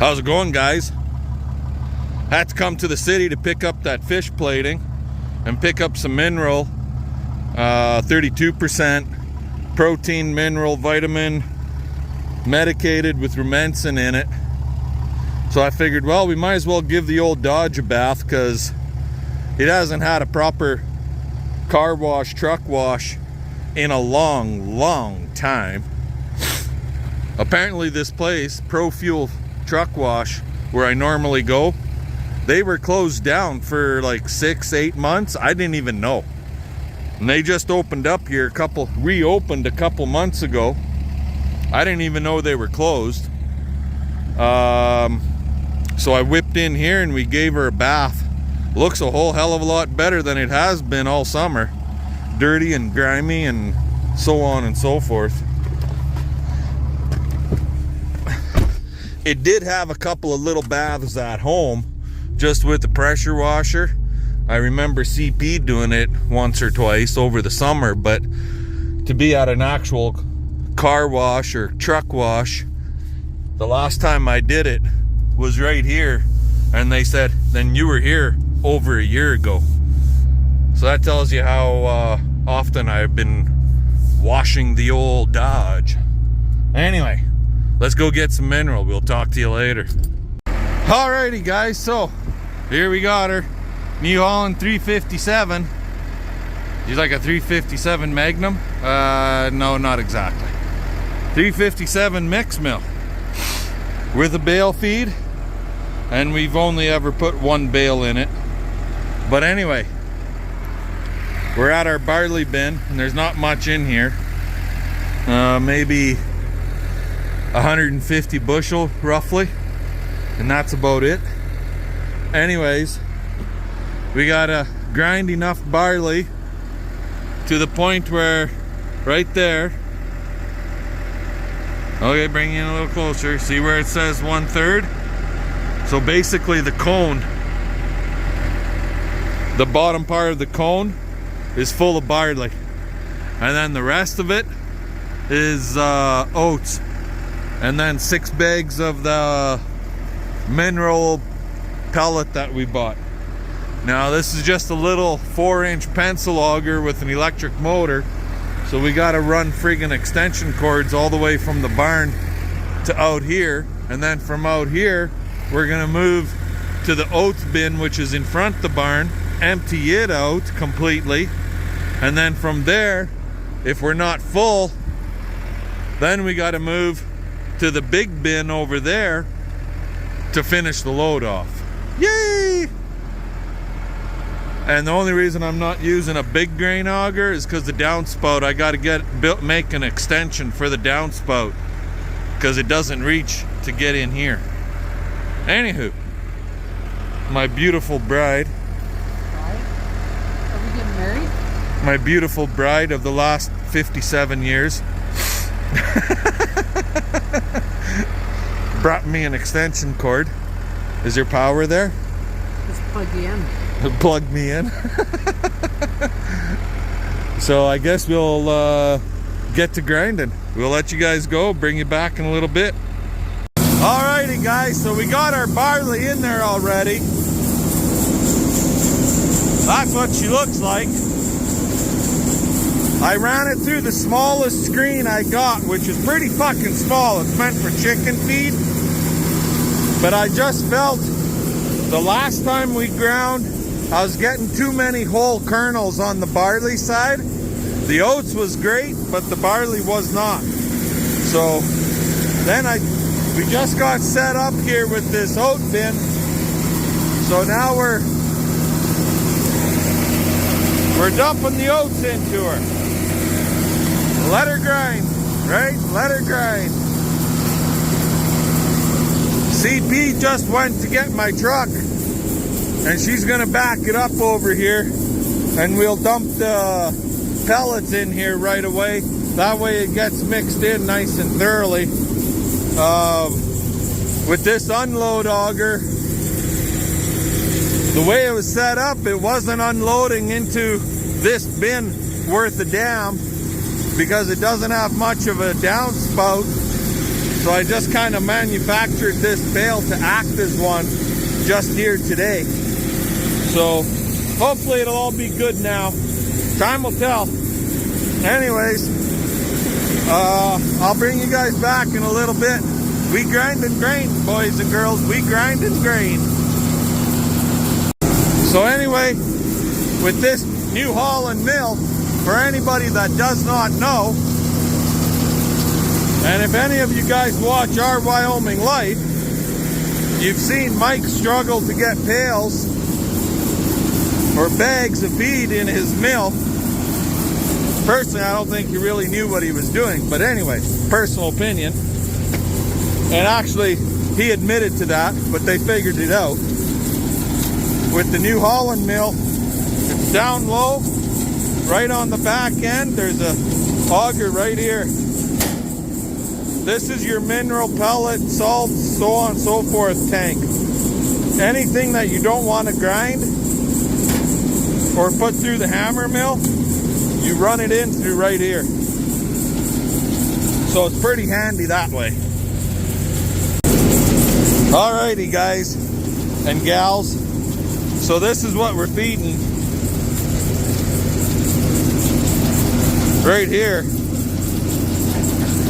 How's it going, guys? Had to come to the city to pick up that fish plating and pick up some mineral, 32% protein, mineral, vitamin, medicated with rumensin in it. So I figured, well, we might as well give the old Dodge a bath because it hasn't had a proper car wash, truck wash in a long time. Apparently this place, Pro Fuel Truck Wash, where I normally go, they were closed down for like 6-8 months. I didn't even know. And they just opened up here reopened a couple months ago. I didn't even know they were closed. So I whipped in here and we gave her a bath. Looks a whole hell of a lot better than it has been all summer. Dirty and grimy and so on and so forth. It did have a couple of little baths at home, just with the pressure washer. I remember CP doing it once or twice over the summer, but to be at an actual car wash or truck wash, the last time I did it was right here, and they said, then you were here over a year ago. So that tells you how often I've been washing the old Dodge. Anyway, let's go get some mineral. We'll talk to you later. Alrighty, guys, so here we got her. New Holland 357. She's like a 357 Magnum. No, not exactly. 357 mix mill with a bale feed, and we've only ever put one bale in it. But anyway, we're at our barley bin, and there's not much in here. Maybe 150 bushel roughly, and that's about it. Anyways, we gotta grind enough barley to the point where right there, okay, bring you in a little closer, see where it says 1/3? So basically the cone, the bottom part of the cone is full of barley, and then the rest of it is oats, and then 6 bags of the mineral pellet that we bought. Now this is just a little 4-inch pencil auger with an electric motor, so we got to run friggin' extension cords all the way from the barn to out here, and then from out here we're gonna move to the oats bin, which is in front of the barn, empty it out completely, and then from there, if we're not full, then we got to move to the big bin over there to finish the load off. Yay! And the only reason I'm not using a big grain auger is because the downspout, I got to make an extension for the downspout because it doesn't reach to get in here. Anywho, my beautiful bride. Are we getting married? My beautiful bride of the last 57 years. Brought me an extension cord. Is there power there? Just plug you in. Plug me in. So I guess we'll get to grinding. We'll let you guys go, bring you back in a little bit. Alrighty, guys, so we got our barley in there already. That's what she looks like. I ran it through the smallest screen I got, which is pretty fucking small. It's meant for chicken feed. But I just felt the last time we ground, I was getting too many whole kernels on the barley side. The oats was great, but the barley was not. So then we just got set up here with this oat bin. So now we're dumping the oats into her. Let her grind, right? Let her grind. CP just went to get my truck, and she's gonna back it up over here, and we'll dump the pellets in here right away. That way it gets mixed in nice and thoroughly. With this unload auger, the way it was set up, it wasn't unloading into this bin worth a damn because it doesn't have much of a downspout. So I just kind of manufactured this bale to act as one just here today. So hopefully it'll all be good now. Time will tell. Anyways, I'll bring you guys back in a little bit. We grind and grain, boys and girls. We grind and grain. So anyway, with this New Holland mill, for anybody that does not know, and if any of you guys watch Our Wyoming Life, you've seen Mike struggle to get pails or bags of feed in his mill. Personally, I don't think he really knew what he was doing, but anyway, personal opinion. And actually, he admitted to that, but they figured it out. With the New Holland mill, it's down low, right on the back end. There's a auger right here. This is your mineral pellet, salt, so on and so forth tank. Anything that you don't want to grind or put through the hammer mill, you run it in through right here. So it's pretty handy that way. Alrighty guys and gals, so this is what we're feeding right here.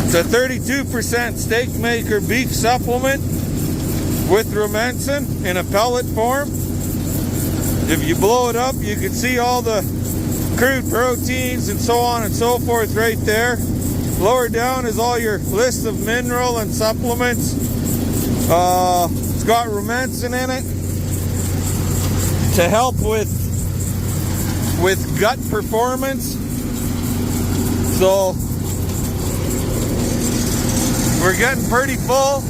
It's a 32% steak maker beef supplement with rumensin in a pellet form. If you blow it up, you can see all the crude proteins and so on and so forth right there. Lower down is all your list of mineral and supplements. It's got rumensin in it to help with gut performance. So we're getting pretty full,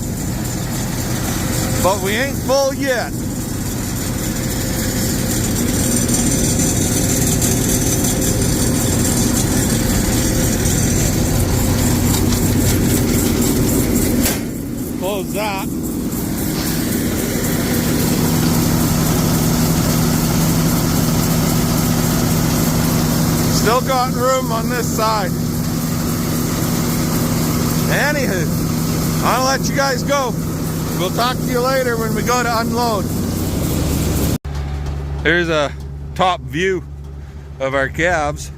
but we ain't full yet. Close that. Still got room on this side. Anywho, I'll let you guys go. We'll talk to you later when we go to unload. Here's a top view of our calves.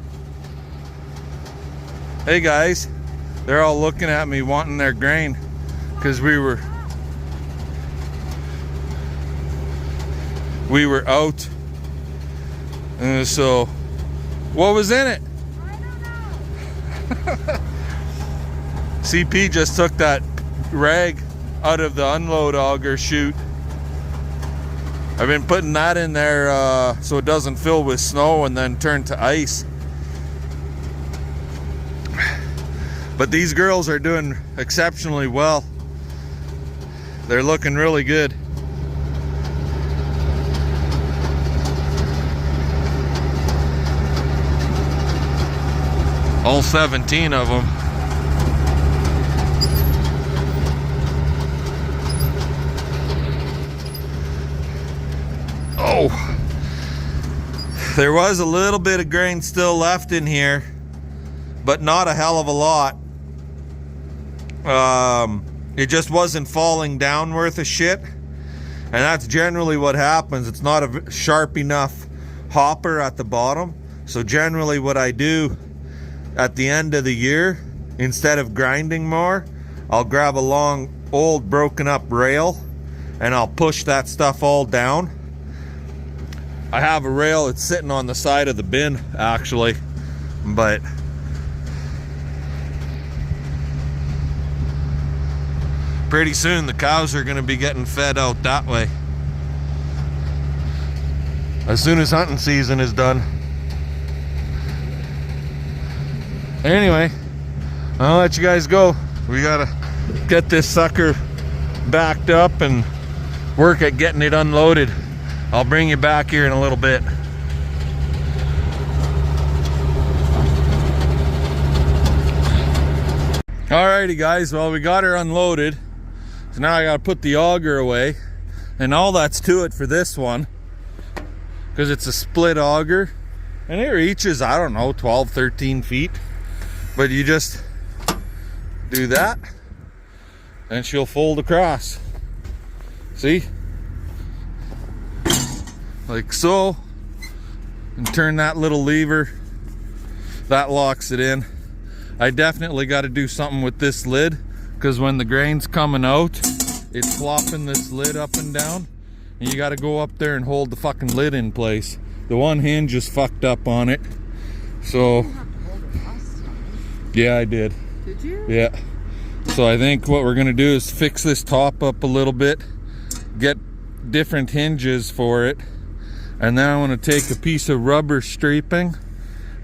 Hey guys, they're all looking at me wanting their grain because we were out. And so what was in it? I don't know. CP just took that rag out of the unload auger chute. I've been putting that in there so it doesn't fill with snow and then turn to ice. But these girls are doing exceptionally well. They're looking really good. All 17 of them. Oh, there was a little bit of grain still left in here, but not a hell of a lot. It just wasn't falling down worth a shit, and that's generally what happens. It's not a sharp enough hopper at the bottom. So generally what I do at the end of the year, instead of grinding more, I'll grab a long old broken up rail and I'll push that stuff all down. I have a rail that's sitting on the side of the bin actually, but pretty soon the cows are going to be getting fed out that way as soon as hunting season is done. Anyway, I'll let you guys go. We gotta get this sucker backed up and work at getting it unloaded. I'll bring you back here in a little bit. Alrighty guys, well we got her unloaded. So now I gotta put the auger away. And all that's to it for this one, because it's a split auger. And it reaches, I don't know, 12, 13 feet. But you just do that, and she'll fold across. See? Like so. And turn that little lever. That locks it in. I definitely got to do something with this lid, because when the grain's coming out, it's flopping this lid up and down, and you got to go up there and hold the fucking lid in place. The one hinge is fucked up on it, so You have to hold it last time. yeah, I did. Did you? Yeah. So I think what we're gonna do is fix this top up a little bit, get different hinges for it, and then I want to take a piece of rubber striping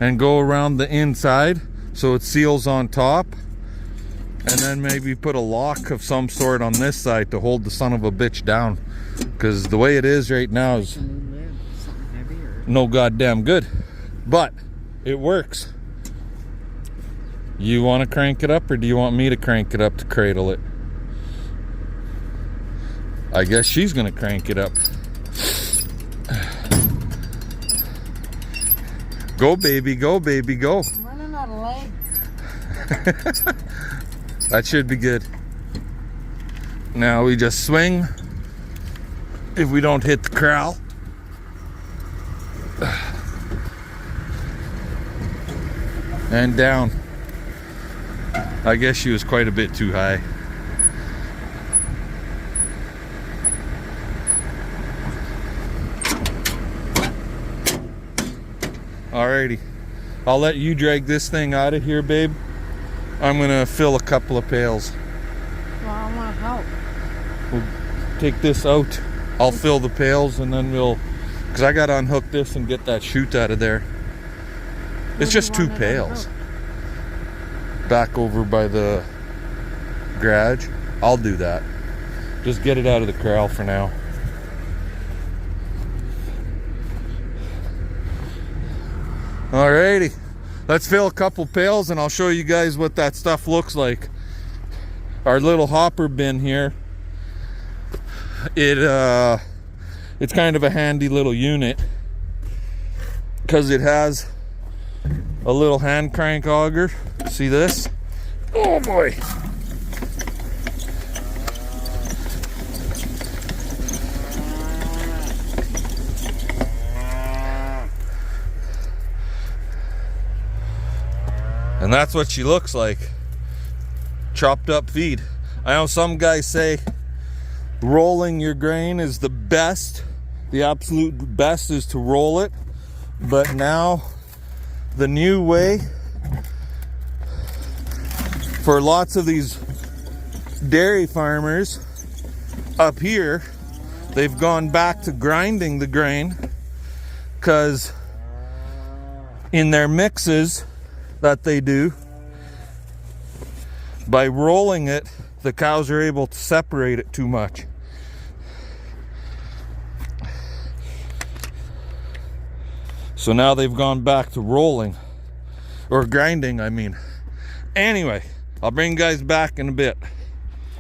and go around the inside so it seals on top, and then maybe put a lock of some sort on this side to hold the son of a bitch down, because the way it is right now is Something heavier. no goddamn good, but it works. You want to crank it up, or do you want me to crank it up to cradle it? I guess she's gonna crank it up. Go baby, go baby, go. I'm running out of legs. That should be good. Now we just swing. If we don't hit the corral. And down. I guess she was quite a bit too high. Alrighty. I'll let you drag this thing out of here, babe. I'm gonna fill a couple of pails. Well, I want to help. We'll take this out. I'll fill the pails, and then we'll, because I gotta unhook this and get that chute out of there. It's just 2 pails. Back over by the garage. I'll do that. Just get it out of the corral for now. Alrighty. Let's fill a couple pails and I'll show you guys what that stuff looks like. Our little hopper bin here. It's kind of a handy little unit, because it has a little hand crank auger. See this? Oh boy. And that's what she looks like. Chopped up feed. I know some guys say rolling your grain is the best. The absolute best is to roll it. But now the new way for lots of these dairy farmers up here, they've gone back to grinding the grain, because in their mixes that they do, by rolling it, the cows are able to separate it too much. So now they've gone back to rolling, or grinding, I mean. Anyway, I'll bring you guys back in a bit.